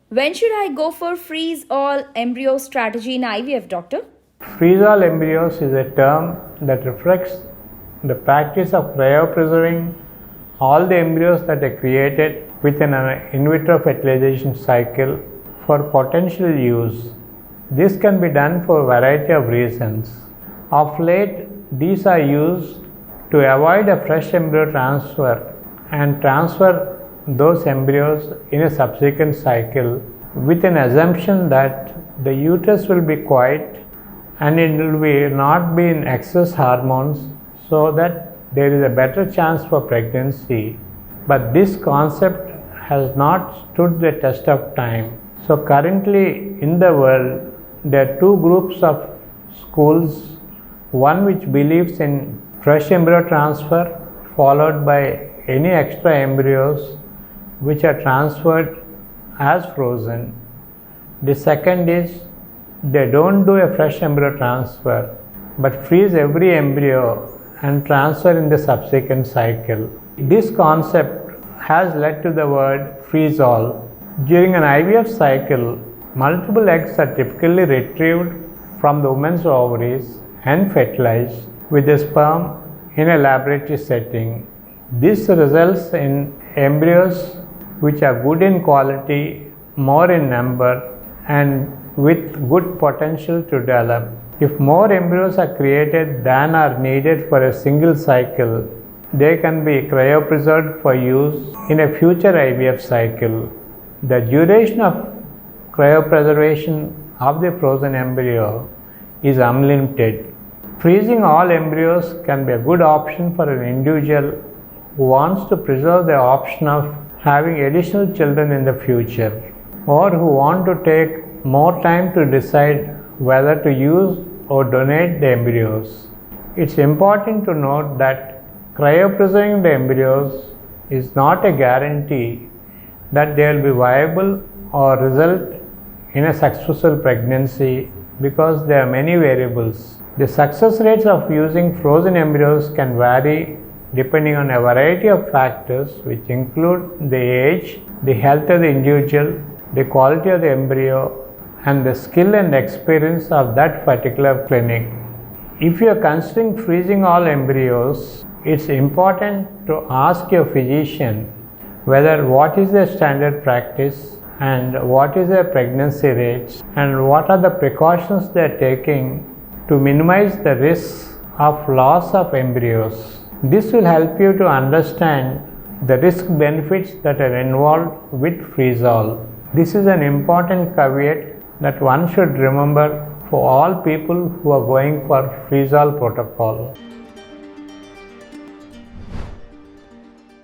When should I go for freeze all embryo strategy in IVF, doctor? Freeze-all embryos is a term that reflects the practice of cryopreserving all the embryos that are created within an in vitro fertilization cycle for potential use. This can be done for a variety of reasons. Of late, these are used to avoid a fresh embryo transfer and transfer those embryos in a subsequent cycle with an assumption that the uterus will be quiet and it will not be in excess hormones, so that there is a better chance for pregnancy. But this concept has not stood the test of time. So currently in the world, there are two groups of schools, one which believes in fresh embryo transfer followed by any extra embryos which are transferred as frozen. The second is they don't do a fresh embryo transfer but freeze every embryo and transfer in the subsequent cycle. This concept has led to the word freeze all. During an IVF cycle, multiple eggs are typically retrieved from the woman's ovaries and fertilized with the sperm in a laboratory setting. This results in embryos which are good in quality, more in number, and with good potential to develop. If more embryos are created than are needed for a single cycle, they can be cryopreserved for use in a future IVF cycle. The duration of cryopreservation of the frozen embryo is unlimited. Freezing all embryos can be a good option for an individual who wants to preserve the option of having additional children in the future, or who want to take more time to decide whether to use or donate the embryos. It's important to note that cryopreserving the embryos is not a guarantee that they will be viable or result in a successful pregnancy, because there are many variables. The success rates of using frozen embryos can vary depending on a variety of factors, which include the age, the health of the individual, the quality of the embryo, and the skill and experience of that particular clinic. If you are considering freezing all embryos, it's important to ask your physician whether what is their standard practice and what is their pregnancy rates and what are the precautions they are taking to minimize the risks of loss of embryos. This will help you to understand the risk benefits that are involved with freeze-all. This is an important caveat that one should remember for all people who are going for freeze-all protocol.